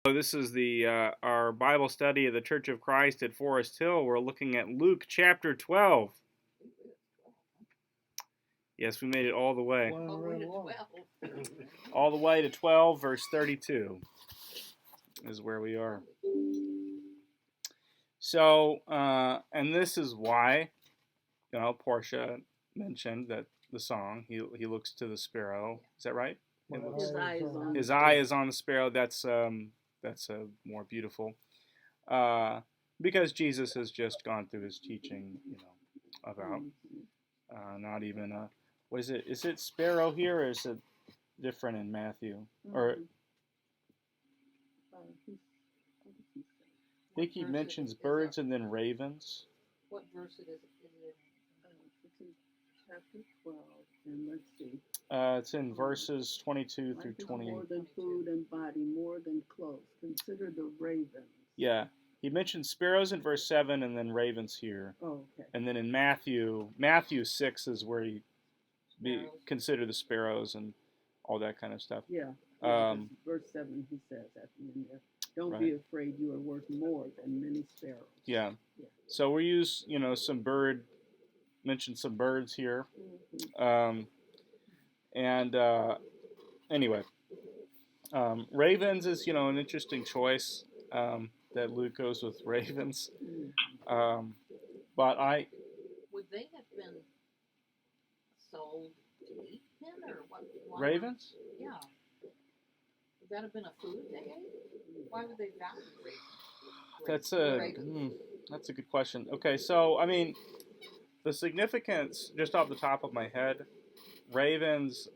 So this is the our Bible study of the Church of Christ at Forest Hill. We're looking at Luke chapter 12. Yes, we made it all the way. All the way to 12, verse 32 is where we are. So, and this is why, Portia mentioned that the song, he looks to the sparrow. Is that right? His eye is on the sparrow. That's more beautiful. Because Jesus has just gone through his teaching, about not even a, what is it? Is it sparrow here, or is it different in Matthew? Or I think he mentions birds and then ravens. What verse it is? It's in chapter 12, and let's see. It's in verses 22 through 28. More than food and body, more than clothes. Consider the ravens. Yeah. He mentions sparrows in verse 7 and then ravens here. Oh, okay. And then in Matthew 6 is where he consider the sparrows and all that kind of stuff. Yeah. Verse 7 he says at the end there. Don't be afraid, you are worth more than many sparrows. Yeah. So we use, mention some birds here. Anyway, ravens is, an interesting choice. That Luke goes with ravens. But would they have been sold to eat then, or what? Ravens? Yeah. Would that have been a food they ate? Why would they value ravens? That's a good question. Okay, so the significance, just off the top of my head, ravens.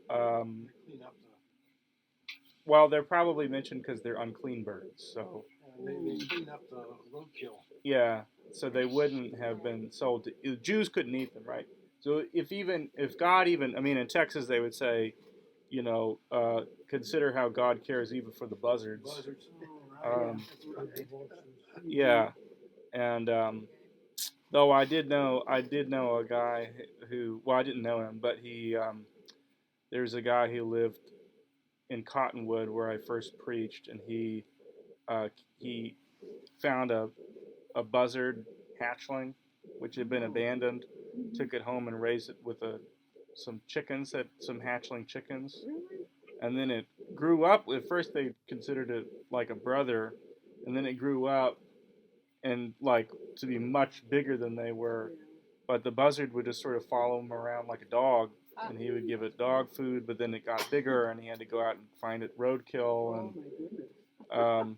Well, they're probably mentioned because they're unclean birds. So they clean up the roadkill. Yeah, so they wouldn't have been sold to. Jews couldn't eat them, right? So if God in Texas they would say, consider how God cares even for the buzzards. Yeah, and though I did know a guy who, well, I didn't know him, but there's a guy who lived in Cottonwood where I first preached, and he found a buzzard hatchling which had been abandoned, took it home and raised it with some hatchling chickens, and then it grew up. At first they considered it like a brother, and then it grew up and to be much bigger than they were, but the buzzard would just sort of follow him around like a dog, and he would give it dog food, but then it got bigger and he had to go out and find it roadkill, and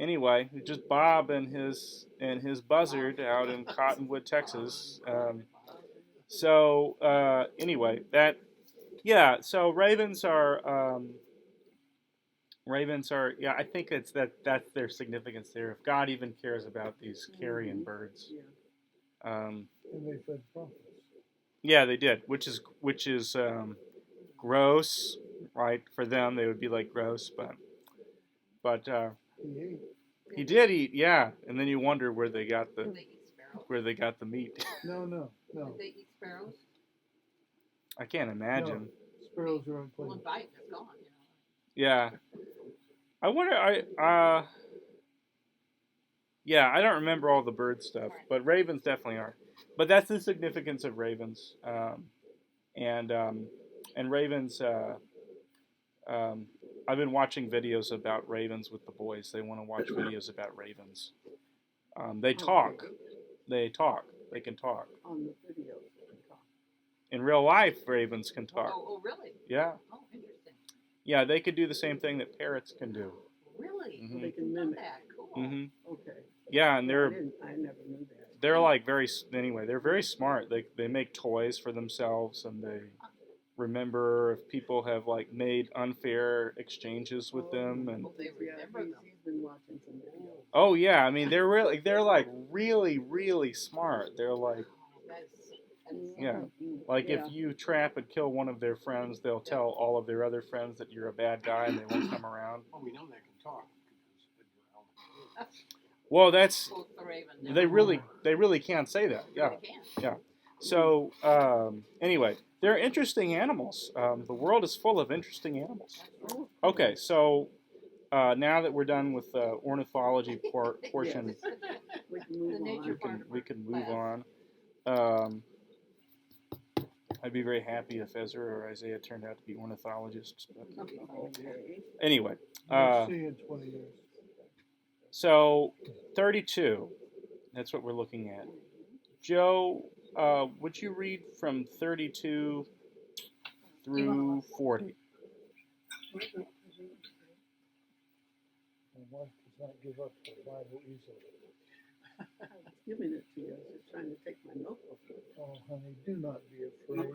anyway, just Bob and his buzzard out in Cottonwood, Texas. Anyway, so ravens are I think that's their significance there. If God even cares about these carrion birds. And they fed prophets. Yeah, they did, which is gross, right? For them, they would be like gross, but he did eat, yeah, and then you wonder where they got the meat. No. Did they eat sparrows? I can't imagine. No, sparrows are unclean. One bite is gone, Yeah, I wonder. I don't remember all the bird stuff, but ravens definitely are. But that's the significance of ravens, and ravens. I've been watching videos about ravens with the boys. They want to watch videos about ravens. They talk. They talk. They can talk. On the videos they can talk. In real life, ravens can talk. Oh, really? Yeah. Oh, interesting. Yeah, they could do the same thing that parrots can do. Really? Mm-hmm. They can mimic that. Cool. Mm-hmm. Okay. Yeah, and I never knew that. They're they're very smart. They make toys for themselves, and they remember if people have made unfair exchanges with them, and They remember them. He's been watching some videos. Oh yeah, they're really smart. They're if you trap and kill one of their friends, they'll tell all of their other friends that you're a bad guy and they won't come around. Oh, we know they can talk. Well, they really can't say that. Yeah, yeah. So anyway, they're interesting animals. The world is full of interesting animals. Okay, so now that we're done with the ornithology portion, Yes. We can move The nature on. we can move Class. on. I'd be very happy if Ezra or Isaiah turned out to be ornithologists. But Okay. anyway, We'll see in 20 years. so 32. That's what we're looking at. Joe, would you read from 32 through 40? My wife does not give up her Bible easily. I was giving it to you. I was just trying to take my notebook. Oh, honey, do not be afraid.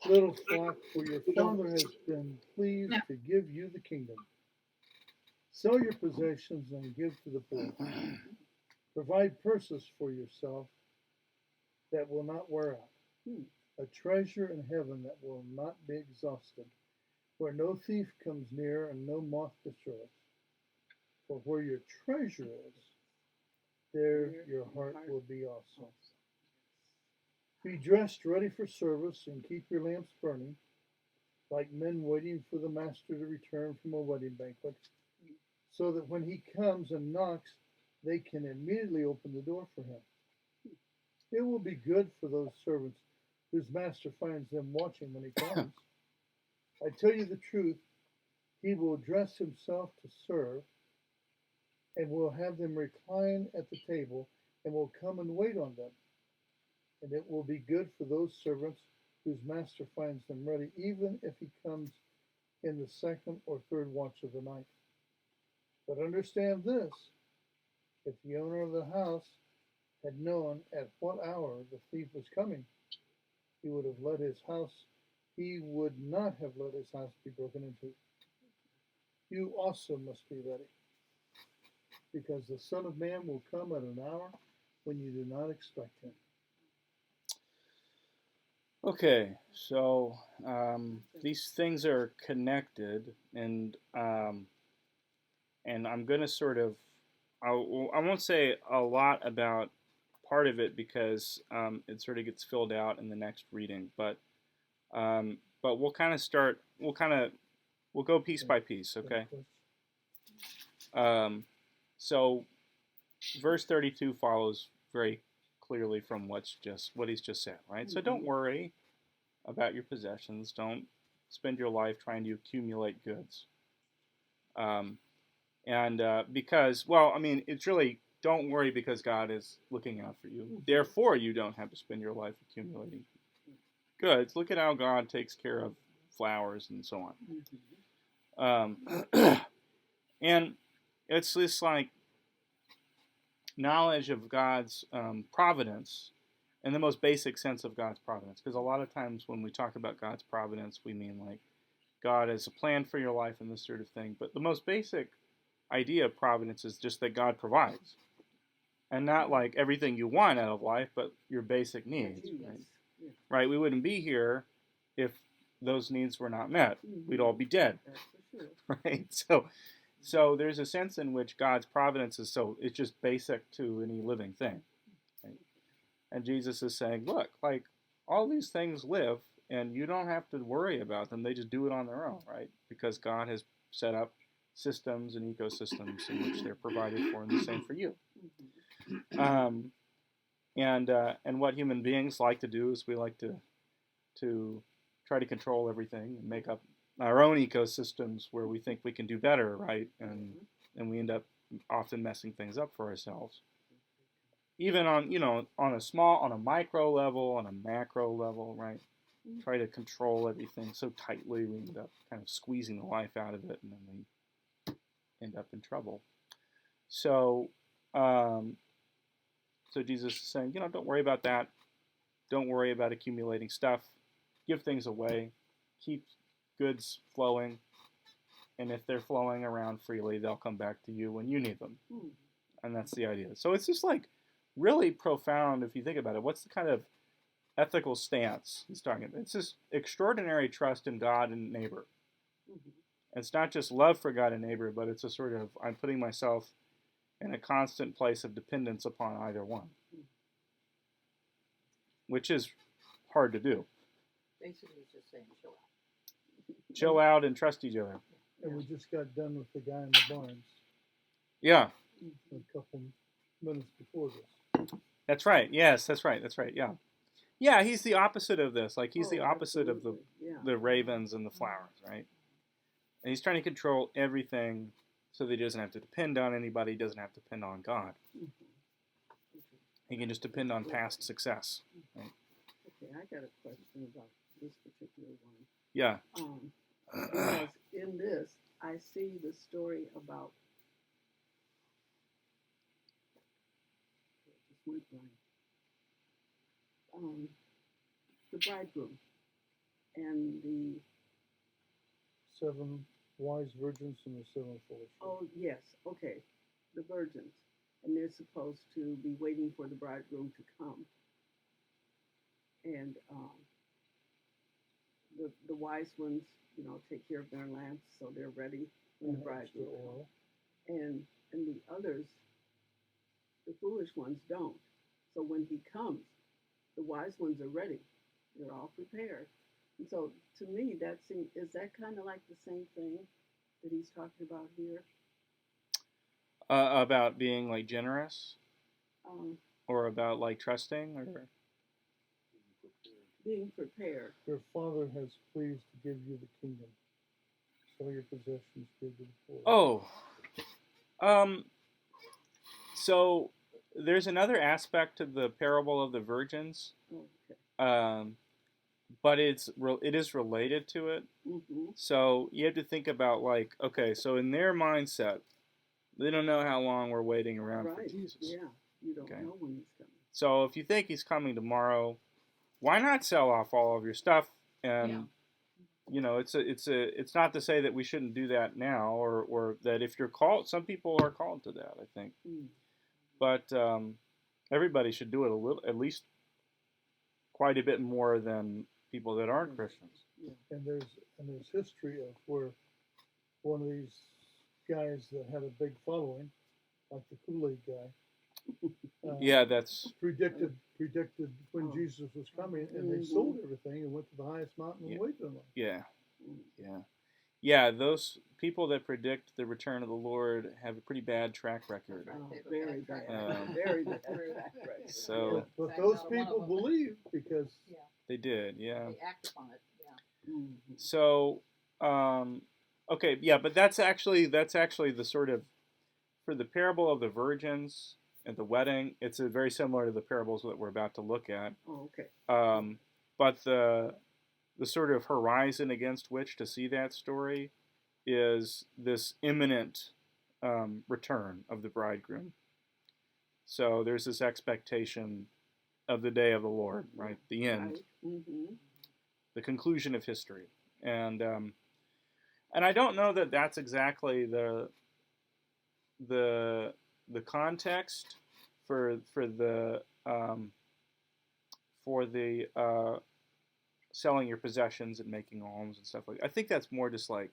Little flock, for your Father has been pleased to give you the kingdom. Sell your possessions and give to the poor. Provide purses for yourself that will not wear out, a treasure in heaven that will not be exhausted, where no thief comes near and no moth destroys. For where your treasure is, there your heart will be also. Be dressed ready for service and keep your lamps burning, like men waiting for the master to return from a wedding banquet, so that when he comes and knocks, they can immediately open the door for him. It will be good for those servants whose master finds them watching when he comes. I tell you the truth, he will dress himself to serve, and will have them recline at the table, and will come and wait on them. And it will be good for those servants whose master finds them ready, even if he comes in the second or third watch of the night. But understand this, if the owner of the house had known at what hour the thief was coming, he would not have let his house be broken into. You also must be ready, because the Son of Man will come at an hour when you do not expect him. Okay, so these things are connected, and I'm going to sort of, I won't say a lot about part of it because it sort of gets filled out in the next reading, but we'll kind of start, we'll go piece by piece, okay? So verse 32 follows very clearly from what he's just said, right? So don't worry about your possessions. Don't spend your life trying to accumulate goods. Because, well, I mean, it's really, don't worry because God is looking out for you. Therefore, you don't have to spend your life accumulating goods. Look at how God takes care of flowers and so on. And it's this like knowledge of God's providence in the most basic sense of God's providence. Because a lot of times when we talk about God's providence, we mean like God has a plan for your life and this sort of thing. But the most basic idea of providence is just that God provides. And not like everything you want out of life, but your basic needs. Right? Right? We wouldn't be here if those needs were not met. We'd all be dead. Right? So there's a sense in which God's providence is it's just basic to any living thing. Right? And Jesus is saying, look, like all these things live and you don't have to worry about them. They just do it on their own, right? Because God has set up systems and ecosystems in which they're provided for, and the same for you. And what human beings like to do is we like to try to control everything and make up our own ecosystems where we think we can do better, right? And we end up often messing things up for ourselves. Even on a micro level, on a macro level, right? Try to control everything so tightly we end up kind of squeezing the life out of it, and then we end up in trouble. So Jesus is saying, don't worry about that. Don't worry about accumulating stuff. Give things away. Keep goods flowing. And if they're flowing around freely, they'll come back to you when you need them. And that's the idea. So it's just like really profound if you think about it. What's the kind of ethical stance he's talking about? It's this extraordinary trust in God and neighbor. It's not just love for God and neighbor, but it's a sort of, I'm putting myself in a constant place of dependence upon either one, which is hard to do. Basically, it's just saying chill out. Chill out and trust each other. And we just got done with the guy in the barns Yeah, a couple minutes before this. that's right. Yes, that's right. That's right. Yeah. Yeah, he's the opposite of this. Like he's Oh, the opposite of absolutely. Yeah. the ravens and the flowers, right? And he's trying to control everything so that he doesn't have to depend on anybody, he doesn't have to depend on God. Mhm. He can just depend on past success. Right? Okay, I got a question about this particular one. Yeah. Because in this, I see the story about. It just went blank. The bridegroom and the. 7 wise virgins and the 7 foolish. Oh yes, okay, the virgins, and they're supposed to be waiting for the bridegroom to come. And the wise ones, take care of their lamps so they're ready when the bridegroom comes. And the others, the foolish ones, don't. So when he comes, the wise ones are ready. They're all prepared. And so to me, is that kind of like the same thing that he's talking about here? About being like generous, Um, or about like trusting, or being prepared. Your Father has pleased to give you the kingdom. Sell your possessions, give to the poor. oh, so there's another aspect to the parable of the virgins, Oh, okay. but it is related to it. Mm-hmm. So you have to think about like, okay, so in their mindset, they don't know how long we're waiting around for Right. Jesus. Yeah. You don't Okay. know when he's coming. So if you think he's coming tomorrow, why not sell off all of your stuff? And it's not to say that we shouldn't do that now, or that if you're called, some people are called to that, I think. Mm. But everybody should do it at least quite a bit more than people that aren't Christians. Yeah. And there's history of where one of these guys that had a big following, like the Kool-Aid guy, Yeah, that's predicted when Oh. Jesus was coming, and they Mhm. sold everything and went to the highest mountain and waited on him. yeah, Mm. yeah. Those people that predict the return of the Lord have a pretty bad track record. Right. Oh, They have a very bad bad. track. Very bad Very track bad. record. So- Yeah. But Fact, those not one of people them. believe because Yeah, They did, yeah. they act upon it. Yeah. Mhm. So, okay, yeah, but that's actually the sort of, for the parable of the virgins and the wedding. It's very similar to the parables that we're about to look at. Oh, okay. But the sort of horizon against which to see that story is this imminent return of the bridegroom. So there's this expectation of the day of the Lord, right? The end, Right. Mm-hmm. the conclusion of history, and I don't know that that's exactly the context for the selling your possessions and making alms and stuff like that. I think that's more just like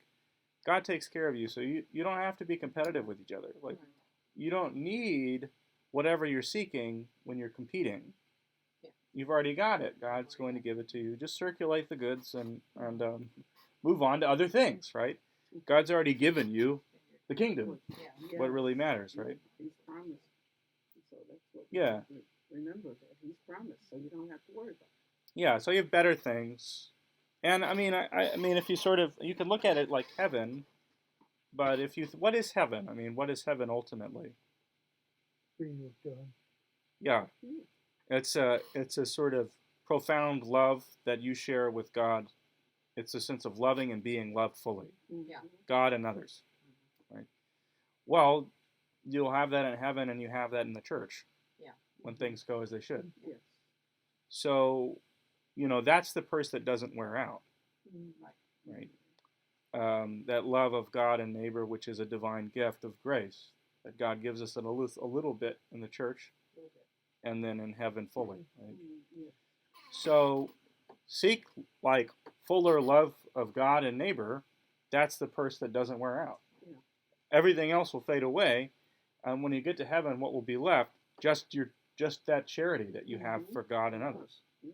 God takes care of you, so you don't have to be competitive with each other. Like Right. you don't need whatever you're seeking when you're competing. Yeah. You've already got it. God's going to give it to you. Just circulate the goods and move on to other things, right? God's already given you the kingdom. Yeah. What really matters, right? He's promised. So that's what Yeah. remember that he's promised, so you don't have to worry about it. Yeah, so you have better things. And I mean, I mean, if you you can look at it like heaven, but what is heaven? I mean, what is heaven ultimately? being with God. Yeah, it's a sort of profound love that you share with God. It's a sense of loving and being loved fully, Yeah. God and others, right? Well, you'll have that in heaven, and you have that in the church. Yeah. When things go as they should. Yes. So, that's the purse that doesn't wear out, Right. right? That love of God and neighbor, which is a divine gift of grace that God gives us a little bit in the church, A little bit. and then in heaven fully. Right? Yeah. So, seek like fuller love of God and neighbor. That's the purse that doesn't wear out. Yeah. Everything else will fade away, and when you get to heaven, what will be left? Just that charity that you have for God and others. Yeah.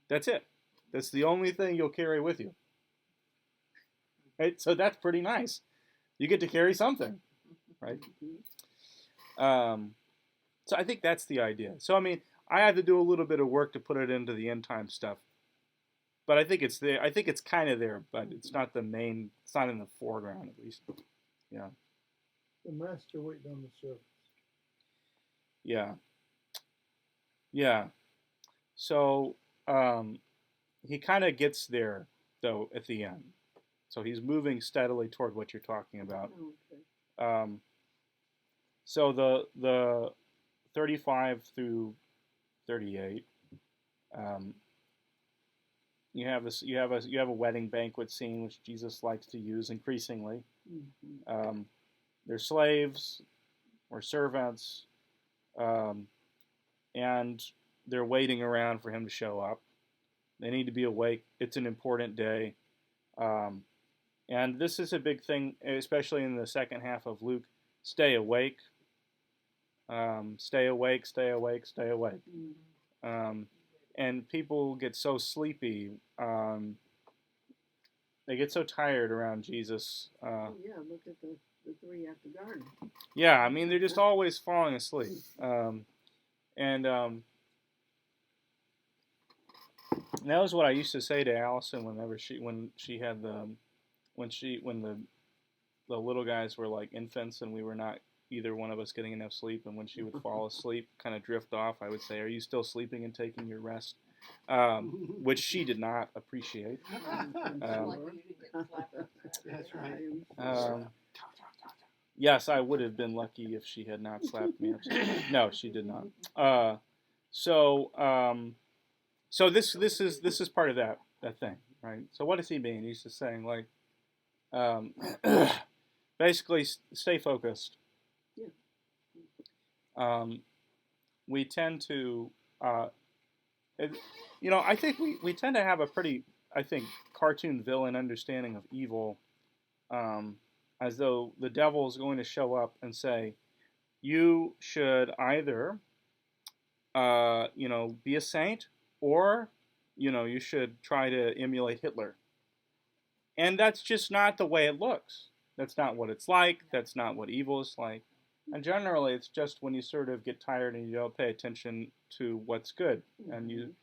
That's it. That's the only thing you'll carry with you. Right? So that's pretty nice. You get to carry something, right? Mhm. So I think that's the idea. So I mean, I had to do a little bit of work to put it into the end time stuff, but I think it's there. I think it's kind of there, but it's not the main. It's not in the foreground at least. Yeah, The master waiting on the servants. yeah, yeah. So he kind of gets there though at the end. So he's moving steadily toward what you're talking about. Oh, okay. So the 35 through 38. You have this. You have a wedding banquet scene which Jesus likes to use increasingly. Mhm. They're slaves or servants, um, and they're waiting around for him to show up. They need to be awake. It's an important day, um, and this is a big thing, especially in the second half of Luke. Stay awake. Stay awake. Stay awake. Stay awake. Mhm. And people get so sleepy. They get so tired around Jesus. Oh yeah, look at the three at the garden. Yeah, I mean, they're just always falling asleep. And that was what I used to say to Allison whenever when the little guys were like infants and we were not either one of us getting enough sleep, and when she would fall asleep, kind of drift off, I would say, "Are you still sleeping and taking your rest?" Which she did not appreciate. That's right. Yes, I would have been lucky if she had not slapped me upside. No, she did not. So this is part of that thing, right? So what does he mean? He's just saying like, basically, stay focused. Yeah. We tend to, I think we tend to have a pretty, I think, cartoon villain understanding of evil, as though the devil is going to show up and say, you should either, be a saint, or, you should try to emulate Hitler. And that's just not the way it looks. That's not what it's like. That's not what evil is like. And generally, it's just when you sort of get tired and you don't pay attention to what's good, and you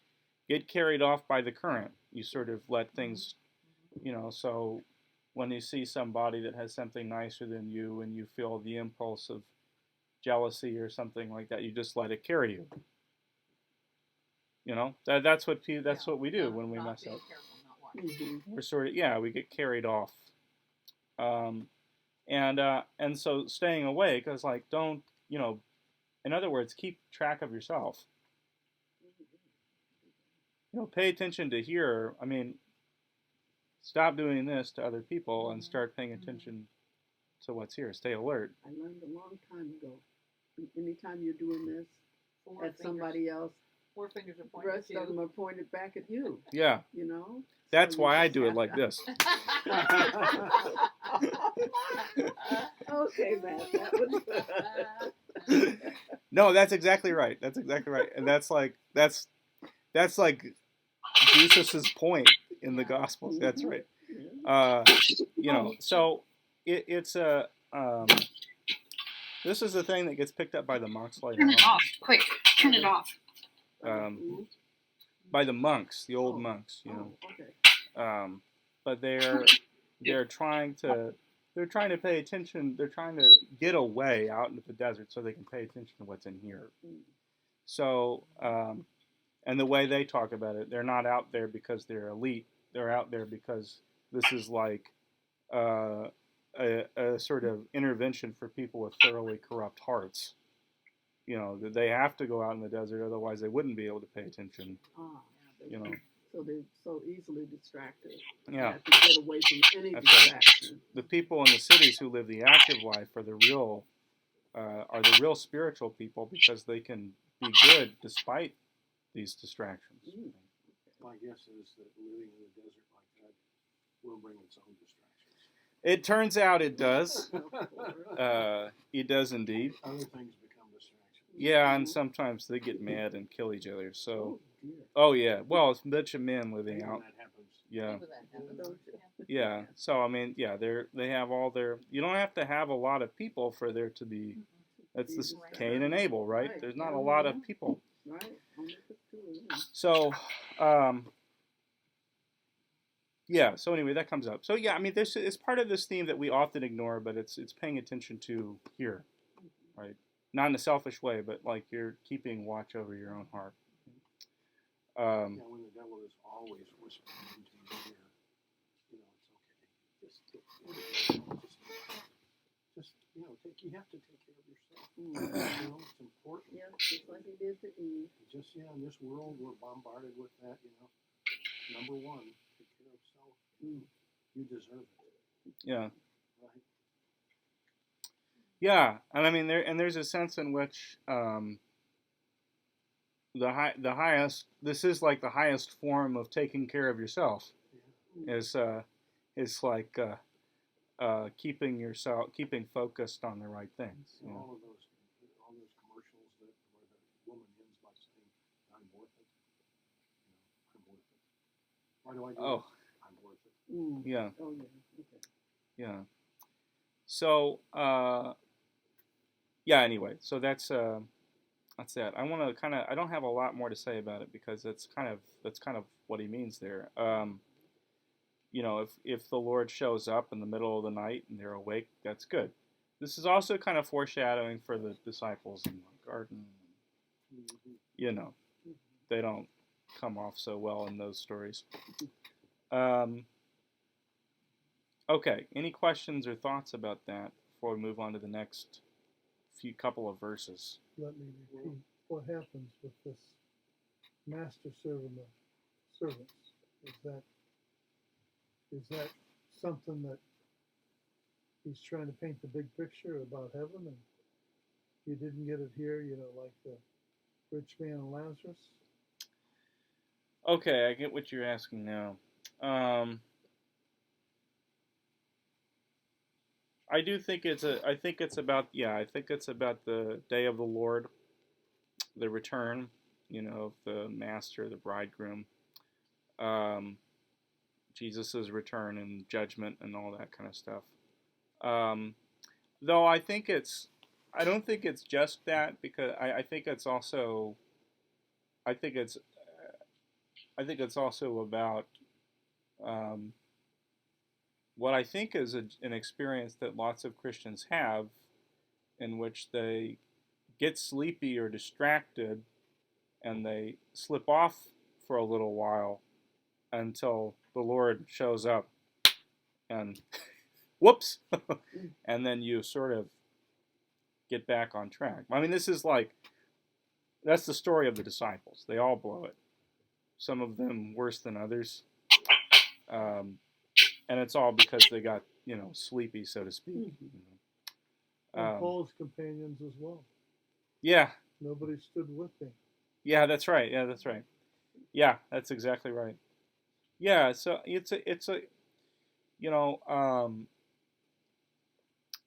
get carried off by the current. You sort of let things, so when you see somebody that has something nicer than you and you feel the impulse of jealousy or something like that, you just let it carry you. That's what we do when we mess up. We're sort of, we get carried off. And so staying awake is like, don't, in other words, keep track of yourself. Pay attention to here. I mean, stop doing this to other people and start paying attention to what's here. Stay alert. I learned a long time ago. Anytime you're doing this at somebody else, 4 fingers are the pointed rest of them are pointed back at you. Yeah. That's why I do it like this. Okay, Matt, that was good. No, that's exactly right. That's exactly right. And that's like Jesus's point in the Gospels. That's right. So it's a this is the thing that gets picked up by the monks later on. Turn it off, quick! Turn it off. By the monks, the old monks, Okay. but they're trying to pay attention. They're trying to get away out into the desert so they can pay attention to what's in here. So, and the way they talk about it, they're not out there because they're elite. They're out there because this is like a sort of intervention for people with thoroughly corrupt hearts. They have to go out in the desert, otherwise they wouldn't be able to pay attention. So they're so easily distracted. Yeah. They have to get away from any That's right. distraction. The people in the cities who live the active life are the real spiritual people because they can be good despite these distractions. My guess is that living in a desert like that will bring its own distractions. It turns out it does. It does indeed. Other things become distractions. Yeah, and sometimes they get mad and kill each other. So, dear. oh yeah. Well, it's a bunch of men living Maybe out. that happens. Yeah, Maybe that happens. Yeah. So I mean, yeah, they have all their. You don't have to have a lot of people for there to be. That's the Jesus Cain and Abel, right? Right. There's not a lot of people. Right. Only the two of them. So, yeah. So anyway, that comes up. So yeah, I mean, this is part of this theme that we often ignore, but it's paying attention to here, right? Not in a selfish way, but like you're keeping watch over your own heart. Yeah, when the devil is always whispering into your ear, it's okay. Just you have to take care of yourself. It's important. Yeah, just like he did to Eve. Just in this world, we're bombarded with that. Number one, take care of self. You deserve it. Yeah. Right. Yeah, and I mean there's a sense in which the highest, this is like the highest form of taking care of yourself is like keeping focused on the right things. You know? All those commercials where the woman ends by saying, "I'm worth it." I'm worth it. Why do I do Oh. this? I'm worth it. Yeah. Oh yeah. Okay. Yeah. So yeah. Anyway, so that's that. I want to I don't have a lot more to say about it because that's kind of what he means there. If the Lord shows up in the middle of the night and they're awake, that's good. This is also kind of foreshadowing for the disciples in the garden. They don't come off so well in those stories. Okay, any questions or thoughts about that before we move on to the next couple of verses? Let me repeat. What happens with this master servant of servants? Is that something that he's trying to paint the big picture about heaven, and you didn't get it here, like the rich man and Lazarus? Okay, I get what you're asking now. I do think it's about the day of the Lord, the return, of the master, the bridegroom, Jesus' return and judgment and all that kind of stuff. Though I don't think it's just that, because I think it's also about what I think is an experience that lots of Christians have, in which they get sleepy or distracted and they slip off for a little while until the Lord shows up and whoops, and then you sort of get back on track. I mean, that's the story of the disciples. They all blow it. Some of them worse than others. And it's all because they got, sleepy, so to speak. And Paul's companions as well. Yeah. Nobody stood with him. Yeah, that's right. Yeah, that's exactly right. Yeah, so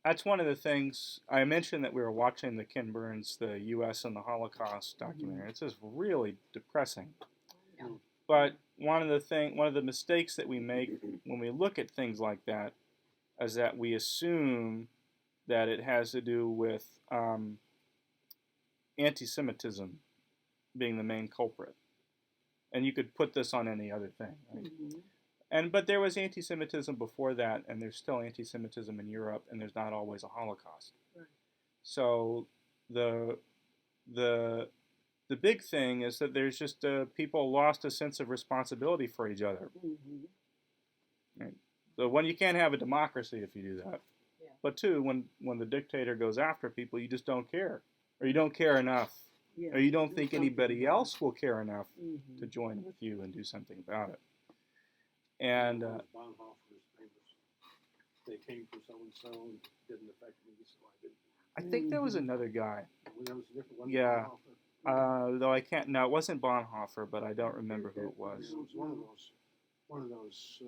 that's one of the things. I mentioned that we were watching the Ken Burns, the U.S. and the Holocaust documentary. It's just really depressing. Yeah. But one of the mistakes that we make when we look at things like that is that we assume that it has to do with anti-Semitism being the main culprit, and you could put this on any other thing, right? But there was anti-Semitism before that, and there's still anti-Semitism in Europe, and there's not always a Holocaust. Right. So the big thing is that there's just people lost a sense of responsibility for each other. Right? So one, you can't have a democracy if you do that. Yeah. But two, when the dictator goes after people, you just don't care, or you don't care enough, or you don't think anybody else will care enough to join with you and do something about it. And Bonhoeffer is famous. They came for so and so, and didn't affect me, so I didn't. I think there was another guy. That was a different one. Yeah. Though I can't. No, it wasn't Bonhoeffer, but I don't remember who it was. It was one of those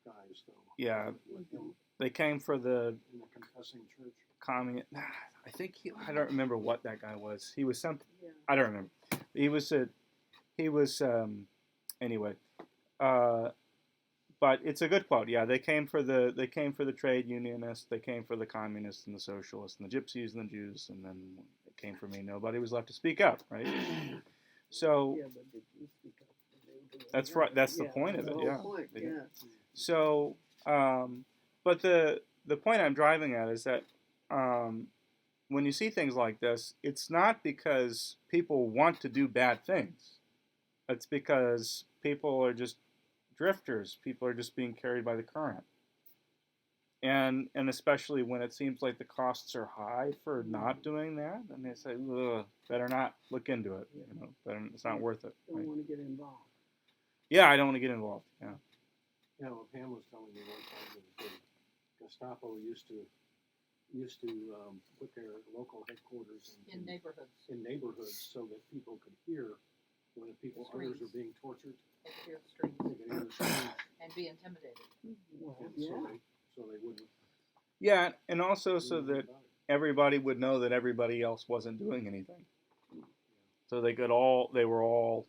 guys, though. Yeah. With him They came for the in the confessing church. communist. I think I don't remember what that guy was. He was something. Yeah. I don't remember. He was anyway. but it's a good quote. Yeah, they came for the trade unionists, they came for the communists and the socialists and the gypsies and the Jews, and then it came for me. Nobody was left to speak up, right? So Yeah, but did you speak up when they were doing that's it? right. That's the Yeah, point of that's it. the Yeah. whole point, They yeah. did. So, but the point I'm driving at is that when you see things like this, it's not because people want to do bad things. It's because people are just drifters. People are just being carried by the current. And especially when it seems like the costs are high for not doing that, and they say, ugh, better not look into it. You know, better, it's not worth it. Don't Right? want to get involved. Yeah, I don't want to get involved. Yeah. You know, Pam was telling me one time that the Gestapo used to put their local headquarters In neighborhoods, in neighborhoods so that people could hear when others are being tortured. they hear the streets They could hear the screams, and be intimidated. Well, and yeah. so they wouldn't Yeah, and also do so anything that about it. everybody would know that everybody else wasn't doing anything. So they were all,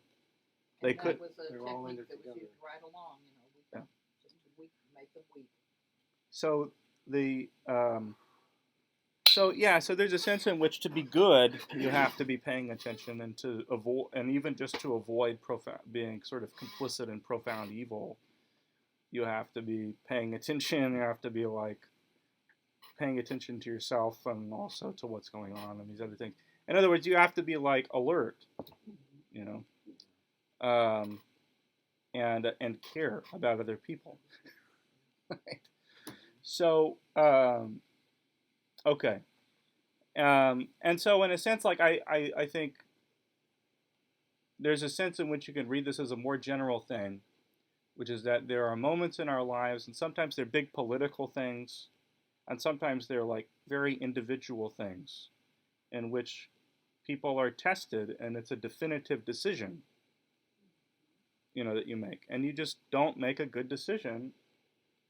they And could, that was a They were all in technique it that was together. used right along, you know, Yeah. just to make them weak. so so there's a sense in which to be good, you have to be paying attention and to avoid, and even just to avoid being sort of complicit in profound evil, you have to be paying attention. You have to be like paying attention to yourself and also to what's going on and these other things. In other words, you have to be like alert, you know, and care about other people. Right? So okay. And so, in a sense, like I think there's a sense in which you can read this as a more general thing, which is that there are moments in our lives, and sometimes they're big political things, and sometimes they're like very individual things, in which people are tested, and it's a definitive decision, you know, that you make, and you just don't make a good decision,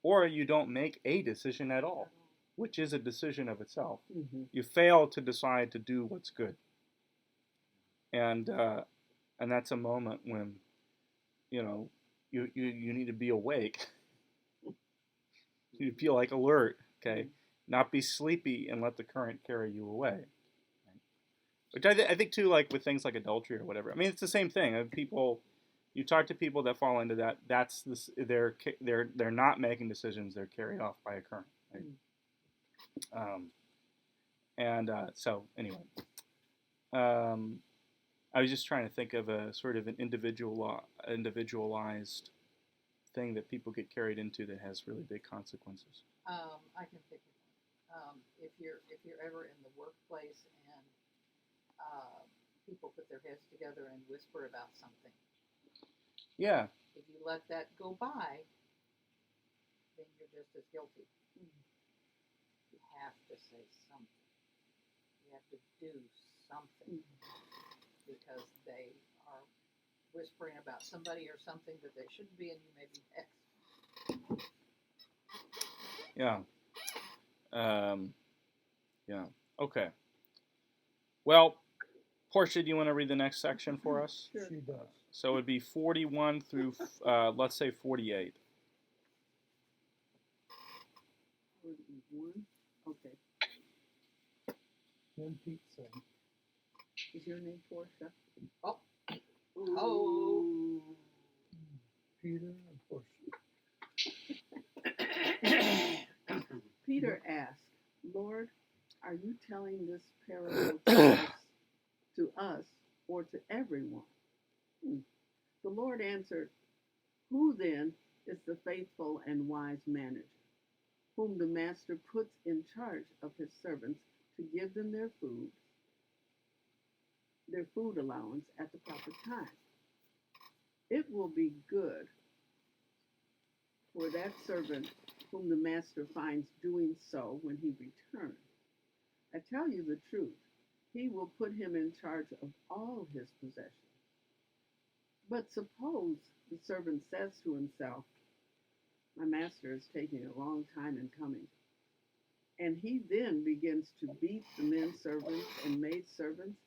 or you don't make a decision at all, which is a decision of itself. Mm-hmm. You fail to decide to do what's good, and that's a moment when, you know, you need to be awake. You feel like alert, okay, not be sleepy and let the current carry you away. Which I think too, like with things like adultery or whatever. I mean, it's the same thing. People, you talk to people that fall into that. That's this. They're not making decisions. They're carried off by a current. Right? So anyway, I was just trying to think of a sort of an individualized thing that people get carried into that has really big consequences. I can think of one. If you're ever in the workplace and people put their heads together and whisper about something, Yeah. if you let that go by, then you're just as guilty. You have to say something. You have to do something because they are whispering about somebody or something that they shouldn't be, and you may be next. Yeah. Yeah. Okay. Well, Portia, do you want to read the next section for us? Sure. She does. So it would be 41 through, let's say 48. 41. Okay. Then Pete said, Is your name Portia? Oh. Ooh. Peter and Portia. Peter asked, Lord, are you telling this parable to us or to everyone? The Lord answered, Who then is the faithful and wise manager, whom the master puts in charge of his servants to give them their food allowance at the proper time? It will be good for that servant whom the master finds doing so when he returns. I tell you the truth, he will put him in charge of all his possessions. But suppose the servant says to himself, My master is taking a long time in coming. And he then begins to beat the men servants and maid servants,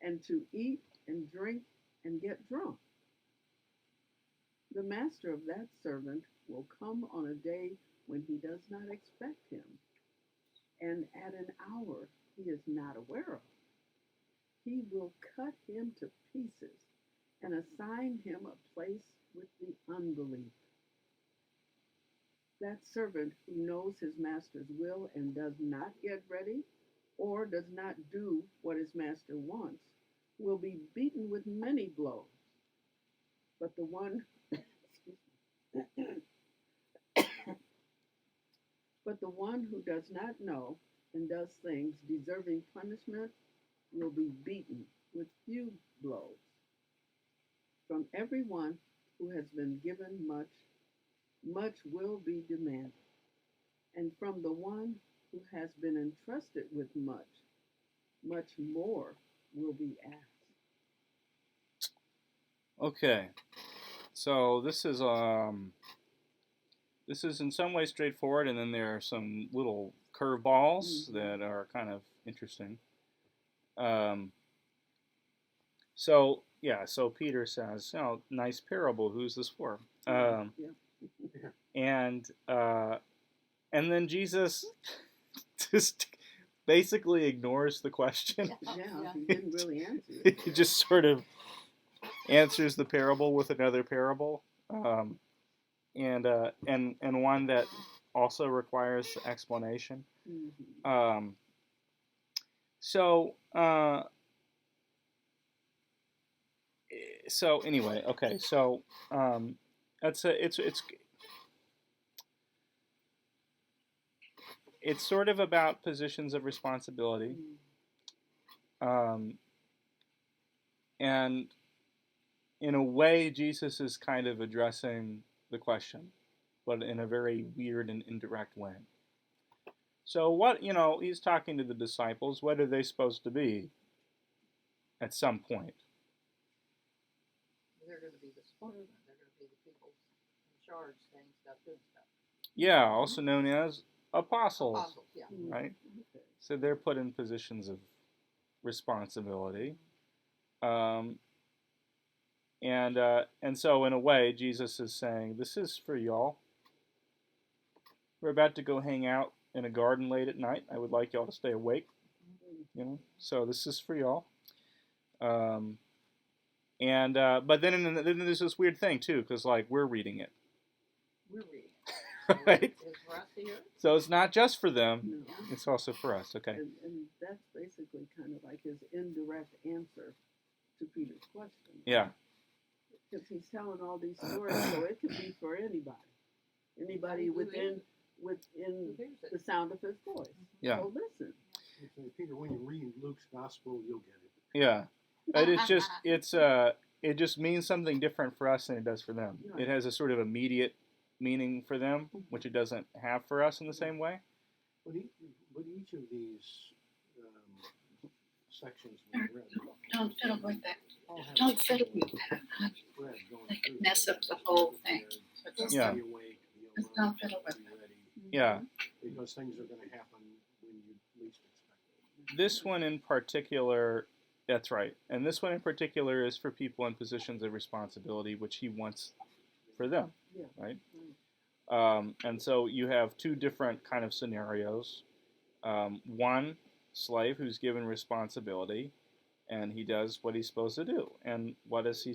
and to eat and drink and get drunk. The master of that servant will come on a day when he does not expect him, and at an hour he is not aware of. He will cut him to pieces and assign him a place with the unbelievers. That servant who knows his master's will and does not get ready or does not do what his master wants will be beaten with many blows. But the one but the one who does not know and does things deserving punishment will be beaten with few blows. From everyone who has been given much, much will be demanded. And from the one who has been entrusted with much, much more will be asked. Okay, so this is in some ways straightforward, and then there are some little curveballs that are kind of interesting. So Peter says, "Oh, nice parable. Who's this for?" And then Jesus just basically ignores the question. Yeah, he didn't really answer it. He just sort of answers the parable with another parable, and one that also requires explanation. Mm-hmm. So anyway, okay. So it's sort of about positions of responsibility, and in a way, Jesus is kind of addressing the question, but in a very weird and indirect way. So he's talking to the disciples. What are they supposed to be at some point? They're going to be the spokesman. They're going to be the people in charge, saying stuff, doing stuff. Yeah, also known as apostles. Apostles, yeah. Right? So they're put in positions of responsibility. And so in a way, Jesus is saying, this is for y'all. We're about to go hang out in a garden late at night. I would like y'all to stay awake. So this is for y'all. But then there's this weird thing too, because we're reading it. We're reading. Right? Is Russ here? So it's not just for them, No. it's also for us. Okay. And that's basically kind of like his indirect answer to Peter's question. Yeah. Because he's telling all these stories, so it could be for anybody within Who hears it? the sound of his voice. Yeah. So listen. Okay, Peter, when you read Luke's gospel, you'll get it. Yeah. But it just means something different for us than it does for them. Right. It has a sort of immediate meaning for them, which it doesn't have for us in the same way. But each of these sections we read Don't fiddle with that. all have Don't fiddle with that. thread going That could through mess them. up the whole thing. Be Yeah. awake, be Just alert, don't fiddle with be it. ready, Yeah. because things are going to happen when you least expect it. This one in particular, that's right. And this one in particular is for people in positions of responsibility, which he wants for them, Yeah. right? And so you have two different kind of scenarios. One slave who's given responsibility, and he does what he's supposed to do. And what does he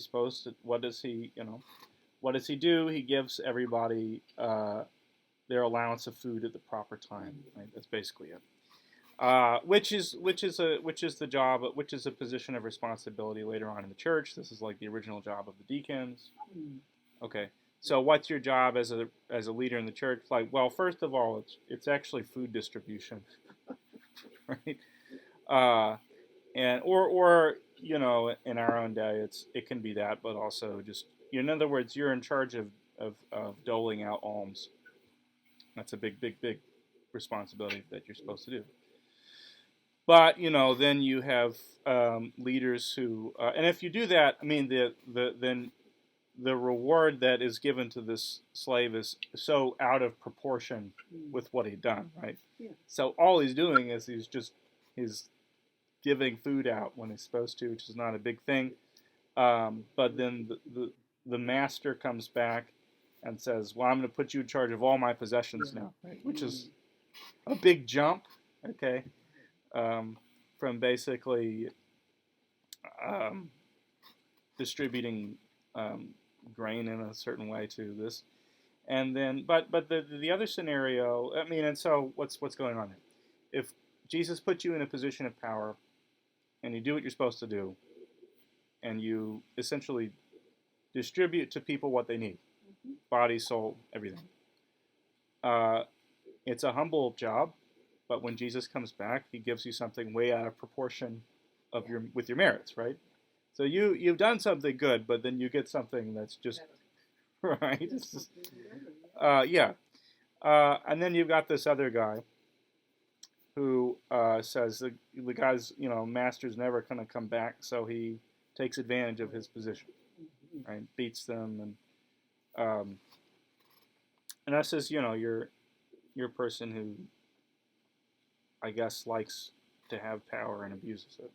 do? He gives everybody their allowance of food at the proper time. Right? That's basically it. Which is the job, which is a position of responsibility later on in the church. This is like the original job of the deacons. Okay, so what's your job as a leader in the church? Well, first of all, it's actually food distribution, right? And or in our own day, it can be that, but also just in other words, you're in charge of doling out alms. That's a big responsibility that you're supposed to do. But then you have leaders who, and if you do that, I mean, then the reward that is given to this slave is so out of proportion with what he'd done, right? Yeah. So all he's doing is he's giving food out when he's supposed to, which is not a big thing. But then the master comes back and says, "Well, I'm going to put you in charge of all my possessions Yeah. now," right? Which is a big jump, okay, from basically um, distributing grain in a certain way to this. And then, but the other scenario, I mean, and so what's going on here? If Jesus put you in a position of power, and you do what you're supposed to do, and you essentially distribute to people what they need, body, soul, everything. It's a humble job, but when Jesus comes back, he gives you something way out of proportion of your with your merits, right? So you've done something good, but then you get something that's just right. It's just, yeah. And then you've got this other guy who says the guy's master's never going to come back, so he takes advantage of his position, right? Beats them, and that says you're a person who I guess likes to have power and abuses it.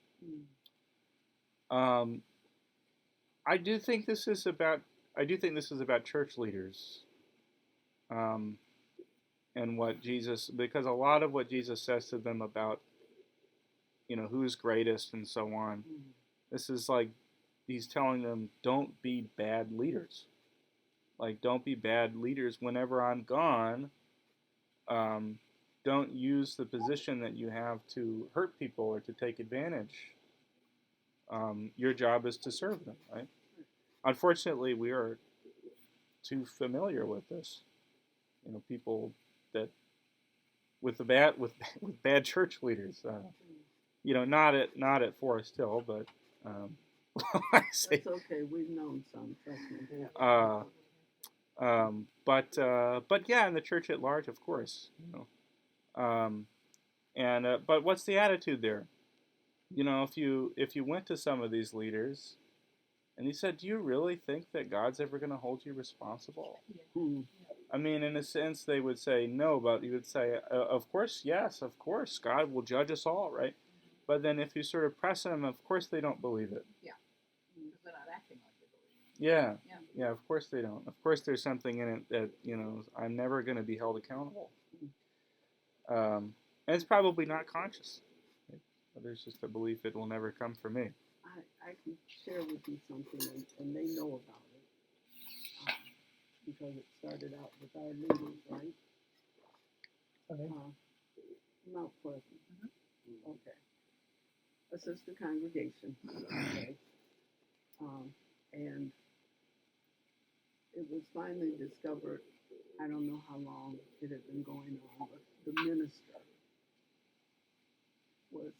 I do think this is about church leaders, and what Jesus, because a lot of what Jesus says to them about who's greatest and so on. This is like he's telling them, don't be bad leaders. Like, don't be bad leaders whenever I'm gone. Don't use the position that you have to hurt people or to take advantage. Your job is to serve them, right? Unfortunately, we are too familiar with this. People that with bad church leaders. Not at Forest Hill, but I say, That's okay. We've known some, trust me. but yeah, in the church at large, of course. But what's the attitude there? If you went to some of these leaders and you said, "Do you really think that God's ever going to hold you responsible?" I mean, in a sense, they would say no, but you would say, "Of course, yes, of course, God will judge us all, right?" But then if you sort of press them, of course they don't believe it. Because they're not acting like they believe. Yeah. Yeah. Yeah, of course they don't. Of course there's something in it that, I'm never going to be held accountable. And it's probably not conscious. There's just a belief it will never come for me. I can share with you something, and they know about it because it started out with our leaders, right? Mount Pleasant. Okay. A sister congregation. Okay. And it was finally discovered, I don't know how long it had been going on, but the minister was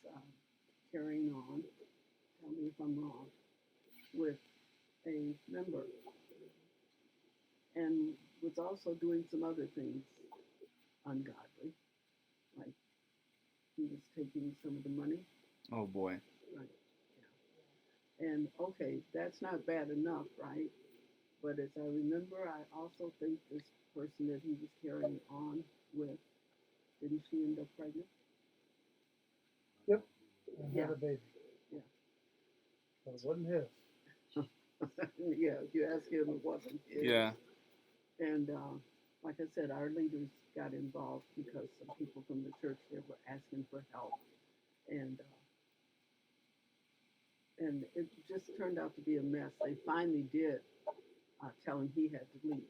carrying on, tell me if I'm wrong, with a member and was also doing some other things ungodly, like he was taking some of the money. Oh boy. Right. Yeah. And okay, that's not bad enough, right? But as I remember, I also think this person that he was carrying on with, didn't she end up pregnant? Yep. And Yeah. had a baby. Yeah. But it wasn't his. Yeah, if you ask him, it wasn't his. Yeah. And like I said, our leaders got involved because some people from the church there were asking for help, and it just turned out to be a mess. They finally did tell him he had to leave,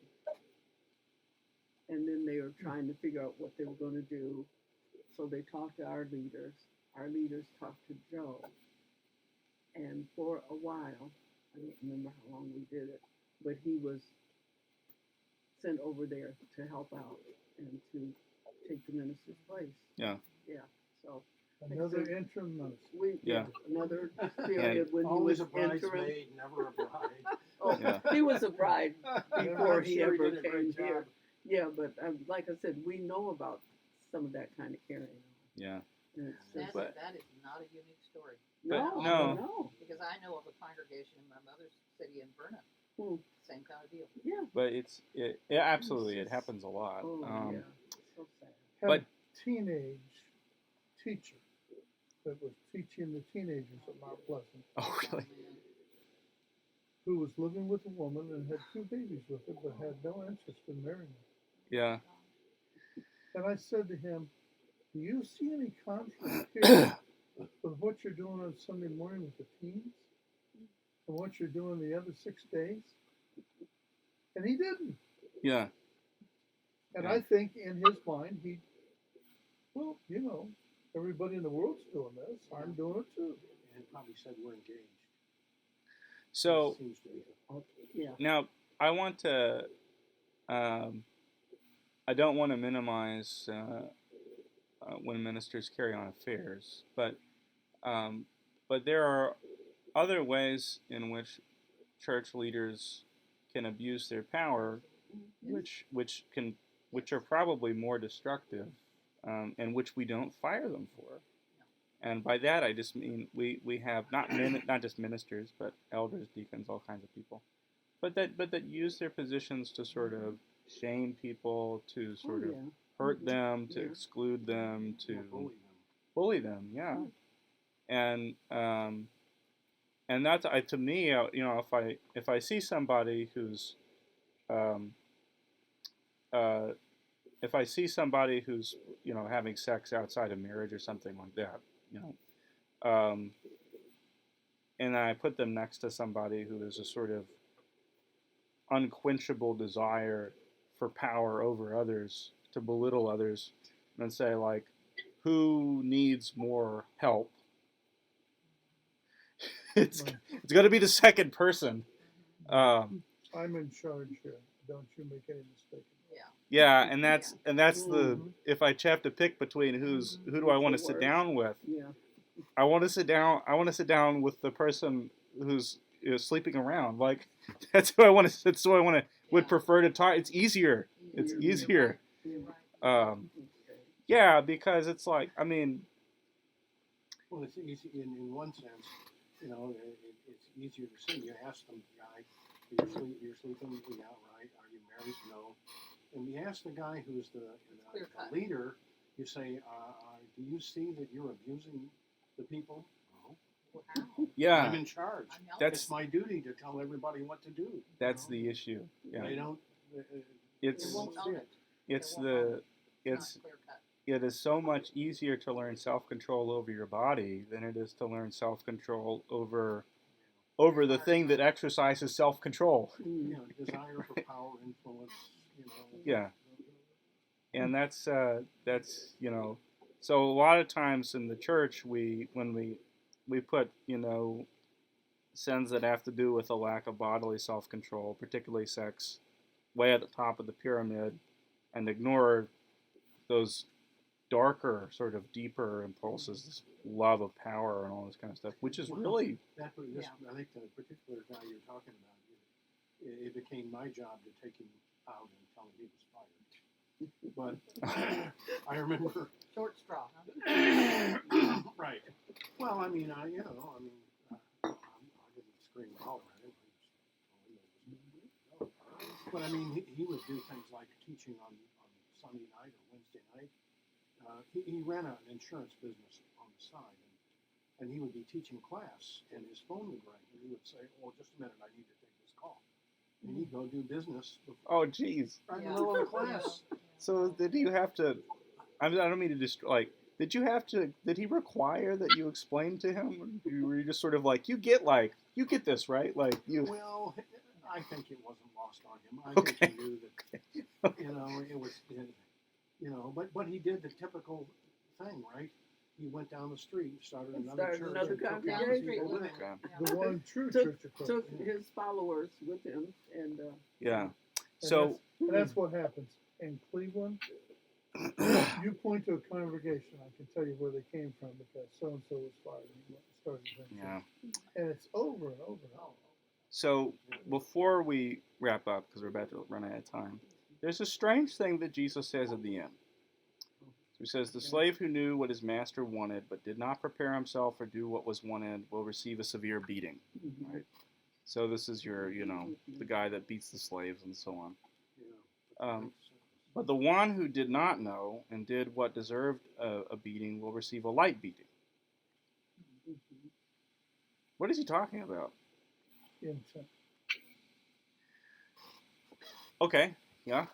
and then they were trying to figure out what they were going to do. So they talked to our leaders. Our leaders talked to Joe, and for a while, I don't remember how long we did it, but he was sent over there to help out and to take the minister's place. Yeah. Yeah. So Another interim minister. another period when he Always was a interim. bridesmaid, never a bride. Oh, Yeah. he was a bride before I'm he sure ever did a came great here. job. Yeah, but like I said, we know about some of that kind of carrying on. Yeah. And it's just, But- That is not a unique story. no, no. no. Because I know of a congregation in my mother's city in Vernon. Same kind of deal. Yeah. But yeah, absolutely, it happens a lot. Oh, yeah. It's so sad. Had But- a teenage teacher that was teaching the teenagers at Mount Pleasant, Oh, really? Man. who was living with a woman and had 2 babies with her, but had no interest in marrying her. Yeah. And I said to him, do you see any conflict here with what you're doing on Sunday morning with the teens and what you're doing the other 6 days? And he didn't. Yeah. And Yeah. I think in his mind, well, everybody in the world's doing this. I'm doing it too. And probably said we're engaged. So Seems to be. Yeah. now I want to. I don't want to minimize when ministers carry on affairs, but there are other ways in which church leaders can abuse their power, which are probably more destructive, and which we don't fire them for. And by that I just mean we have not just ministers, but elders, deacons, all kinds of people, but that use their positions to sort of shame people, to sort of hurt them, to exclude them, to bully them. Yeah, and that's to me, if I see somebody who's if I see somebody who's having sex outside of marriage or something like that, and I put them next to somebody who has a sort of unquenchable desire for power over others, to belittle others, and say, like, who needs more help? It's going to be the second person. I'm in charge here. Don't you make any mistake. Yeah, and that's the, if I have to pick between who do I want to sit down with? Yeah. I want to sit down with the person who's sleeping around. Like, that's who I want to. That's who I would prefer to talk. It's easier. It's easier. You're right. Yeah, because it's like, I mean. Well, it's easy in one sense. It's easier to say. You ask them, guy, you're sleeping. Yeah, right. Are you married? No. And you ask the guy who's the leader. You say, do you see that you're abusing the people? No. Wow. Yeah. I'm in charge. I know. It's my duty to tell everybody what to do. That's the issue. Yeah. They don't. They It's won't own it. it's They won't own the it. it's Not clear cut. it is so much easier to learn self-control over your body than it is to learn self-control over the thing that exercises self-control. Desire for power, influence. Yeah. And that's so a lot of times in the church when we put sins that have to do with a lack of bodily self-control, particularly sex, way at the top of the pyramid, and ignore those darker, sort of deeper impulses, this love of power and all this kind of stuff, which is really. I think the particular guy you're talking about, it became my job to take him out and tell him he was fired. But I remember. Short straw, huh? Right. Well, I mean, I didn't scream and holler at him. But I mean, he would do things like teaching on Sunday night or Wednesday night. He ran an insurance business on the side, and he would be teaching class, and his phone would ring, and he would say, "Oh, just a minute, I need to take this call." And he'd go do business Oh, geez. right in the middle of the class. So did you have to? I don't mean to just like. Did you have to? Did he require that you explain to him? Or were you just sort of like, you get this, right? Like you. Well, I think it wasn't lost on him. I Okay. think he knew that, it was, but he did the typical thing, right? He went down the street, started another church. another and took congregation. people with him. The one true Took- Church of Christ. Took his followers with him, and Yeah. And So that's what happens in Cleveland. You point to a congregation, I can tell you where they came from because so and so was fired and he went and started his own yeah. church. And it's over and over and over. So before we wrap up, because we're about to run out of time, there's a strange thing that Jesus says at the end. He says, "The slave who knew what his master wanted but did not prepare himself or do what was wanted will receive a severe beating." Right. So this is your, the guy that beats the slaves and so on. Yeah. But the one who did not know and did what deserved a beating will receive a light beating. What is he talking about? Innocent. Okay. Yeah.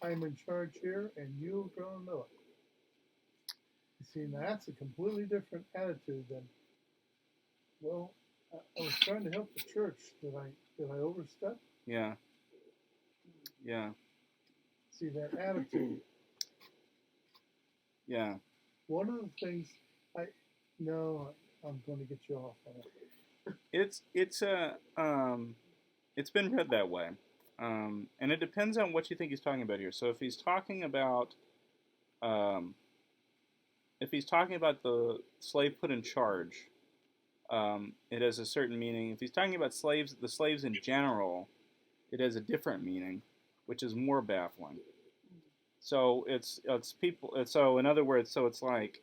I'm in charge here, and you're gonna know it. You see, now that's a completely different attitude than, well, I was trying to help the church. Did I overstep? Yeah. Yeah. See that attitude. Yeah. One of the things no, I'm going to get you off on it. It's been read that way, and it depends on what you think he's talking about here. So um, if he's talking about the slave put in charge, it has a certain meaning. If he's talking about the slaves in general, it has a different meaning, which is more baffling. So it's people. So in other words, so it's like,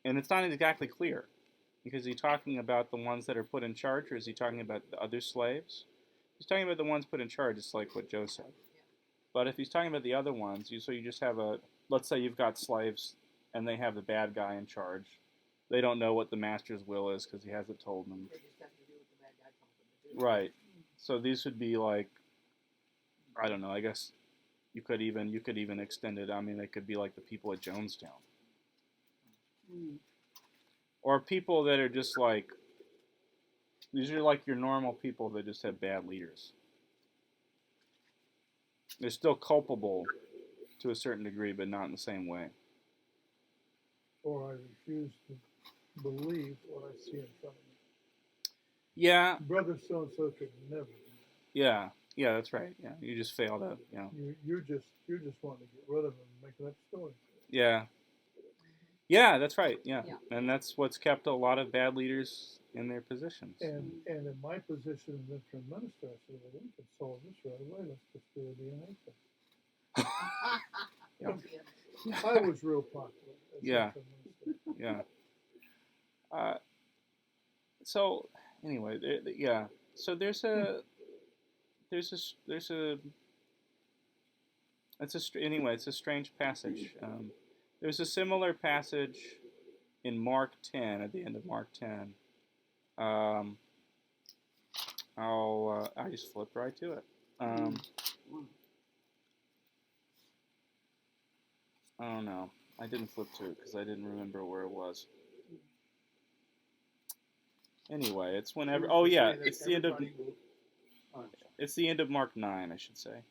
and it's not exactly clear, because is he talking about the ones that are put in charge, or is he talking about the other slaves? If he's talking about the ones put in charge, it's like what Joe said. But if he's talking about the other ones, you just have let's say you've got slaves, and they have the bad guy in charge. They don't know what the master's will is because he hasn't told them. They just have to do what the bad guy told them to do. Right. So these would be like, I don't know. I guess you could even extend it. I mean, they could be like the people at Jonestown, or people that are just like, these are like your normal people that just have bad leaders. They're still culpable to a certain degree, but not in the same way. Or I refuse to believe what I see in front of me. Yeah. Brother so and so could never do that. Yeah. Yeah, that's right. Yeah, you just fail to, You're just wanting to get rid of them and making up stories. Yeah. Yeah, that's right. Yeah. Yeah. And that's what's kept a lot of bad leaders in their positions. And in my position as interim minister, I said, well, we can solve this right away. Let's just do a DNA test. Yeah. I was real popular as Yeah. interim minister. Yeah. So anyway, yeah. So there's a it's a strange passage. There's a similar passage in Mark 10, at the end of Mark 10. I just flipped right to it. Oh no, I didn't flip to it because I didn't remember where it was. Anyway, it's whenever. Oh yeah, it's the end of. It's the end of Mark 9, I should say.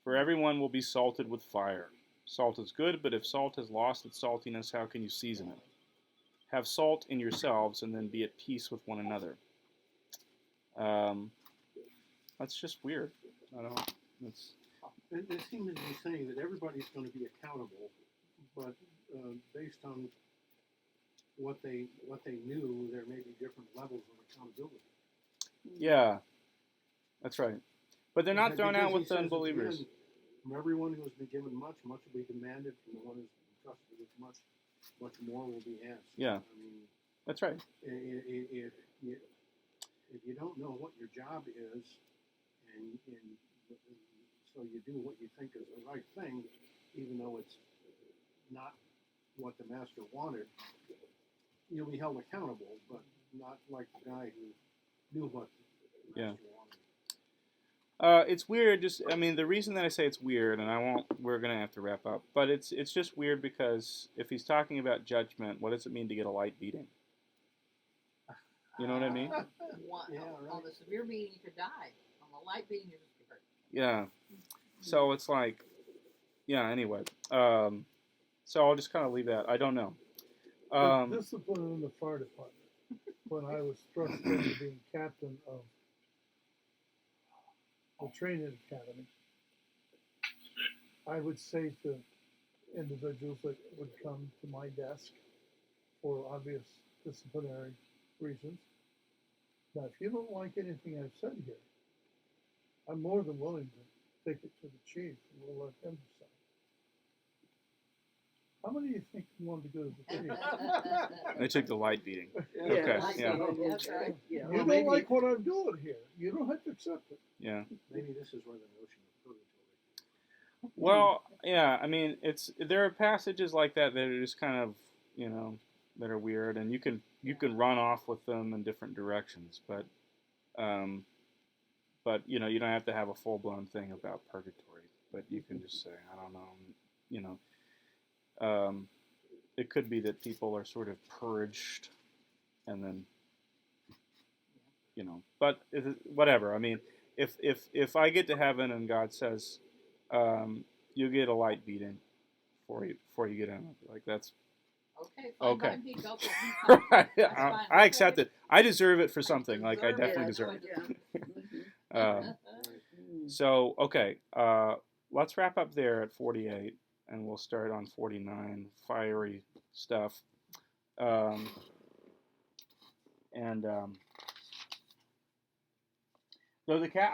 For everyone will be salted with fire. Salt is good, but if salt has lost its saltiness, how can you season it? Have salt in yourselves, and then be at peace with one another. That's just weird. I don't. They seem to be saying that everybody's going to be accountable, but based on what they knew, there may be different levels of accountability. Yeah, that's right. But they're not thrown out Because he with the says at the unbelievers. end, from everyone who has been given much, much will be demanded. From the one who's been trusted with much, much more will be asked. Yeah. I mean, That's right. If you don't know what your job is, and so you do what you think is the right thing, even though it's not what the master wanted, you'll be held accountable, but not like the guy who knew what the master wanted. It's weird. The reason that I say it's weird, and we're gonna have to wrap up, but it's just weird because if he's talking about judgment, what does it mean to get a light beating? You know what I mean? On the severe beating, you could die. On the light beating, you just get hurt. Yeah. So it's like, yeah. Anyway, so I'll just kind of leave that. I don't know. Discipline in the fire department. When I was thrust into being captain of the training academy, I would say to individuals that would come to my desk for obvious disciplinary reasons, now if you don't like anything I've said here, I'm more than willing to take it to the chief and we'll let him decide. How many of you think wanted to go to the chief? I took the light beating. Yeah, Okay, I see yeah. what you're That's right. saying. Yeah, You or don't like what I'm doing here. You don't have to accept it. Yeah. Maybe this is where the notion of purgatory. Well, yeah. There are passages like that are just kind of, that are weird, and you can run off with them in different directions, but but you know, you don't have to have a full blown thing about purgatory. But you can just say, I don't know, you know. It could be that people are sort of purged, and then, you know. But whatever. I mean, if I get to heaven and God says, you get a light beating before you get in, like that's Okay, fine okay. by me, go for it. Right. That's fine. I accept it. I deserve it for something. Like I deserve it. definitely That's deserve what it. Yeah. Um, so okay, let's wrap up there at 48, and we'll start on 49. Fiery stuff. Though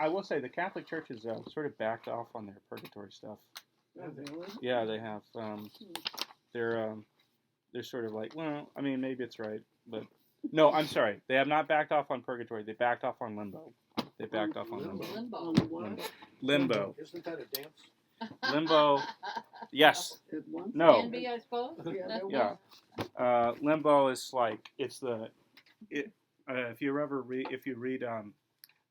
I will say the Catholic Church has sort of backed off on their purgatory stuff. Oh, really? Yeah, they have. They're sort of like, well, I mean, maybe it's right, but no, I'm sorry. They have not backed off on purgatory. They backed off on limbo. They backed off on limbo. Limbo. On the what? Limbo. Isn't that a dance? Limbo. Yes. At once? No. Can be, I suppose. Yeah, there Yeah. was. Limbo is like if you read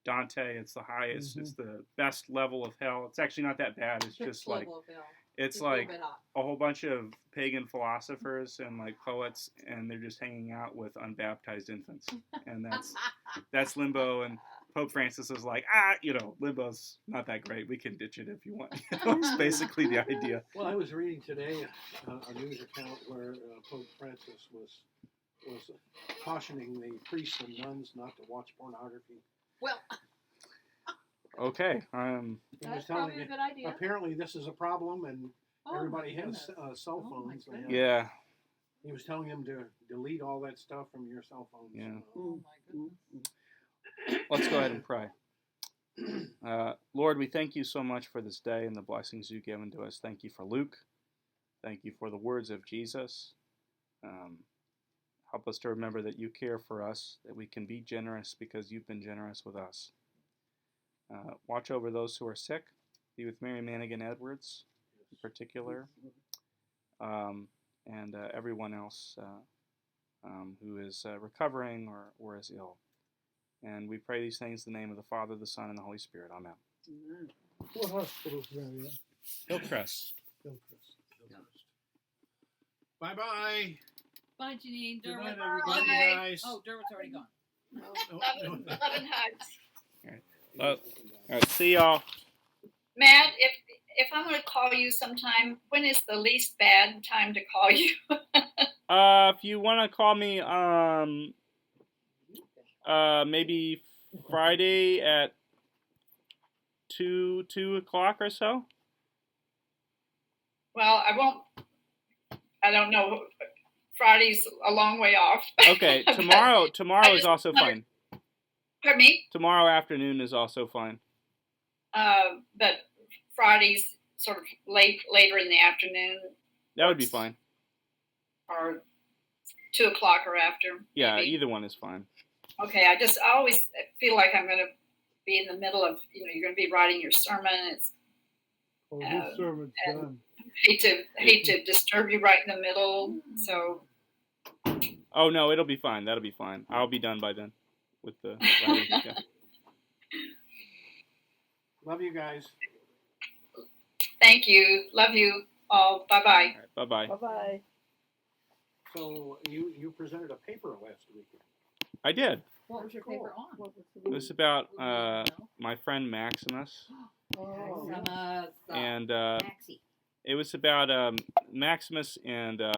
Dante, it's the highest, it's the best level of hell. It's actually not that bad. It's just like Level of hell. it's Just a little like bit hot. a whole bunch of pagan philosophers and like poets, and they're just hanging out with unbaptized infants, and that's limbo. And Pope Francis is like, limbo's not that great. We can ditch it if you want. It's basically the idea. Well, I was reading today a news account where Pope Francis was cautioning the priests and nuns not to watch pornography. Well, Okay. He was that's telling probably a you, good idea. apparently this is a problem, and Oh, everybody my has goodness. cell Oh, my phones. goodness. Yeah. He was telling them to delete all that stuff from your cell phones. Yeah. Oh my goodness. Let's go ahead and pray. Lord, we thank you so much for this day and the blessings you've given to us. Thank you for Luke. Thank you for the words of Jesus. Help us to remember that you care for us, that we can be generous because you've been generous with us. Watch over those who are sick. Be with Mary Manigan Edwards in particular, and everyone else who is recovering or is ill. And we pray these things in the name of the Father, the Son, and the Holy Spirit. Amen. Amen. What hospital's Marianne? Hillcrest. Hillcrest. Bye-bye. Bye, Janine. Good night, Derwent. everybody, Bye. guys. Oh, Derwent's already gone. Love and hugs. All right, see y'all. Matt, if I'm going to call you sometime, when is the least bad time to call you? If you want to call me, maybe Friday at 2 o'clock or so. Well, I don't know. Friday's a long way off. Okay, But tomorrow I is just also wondered- fine. Pardon me? Tomorrow afternoon is also fine. But Friday's sort of later in the afternoon, That would be fine. or 2 o'clock or after. Yeah, maybe. either one is fine. Okay, I always feel like I'm going to be in the middle of, you're going to be writing your sermon. It's Oh, this sermon's and- done. hate to disturb you right in the middle. So Oh no, it'll be fine. That'll be fine. I'll be done by then with the writing. Yeah. Love you guys. thank you, love you all. Bye bye. All right, bye bye. Bye-bye. So you presented a paper last week. I did. What was your paper on? What was It was about my friend Maximus, Oh. From and Maxie. it was about Maximus and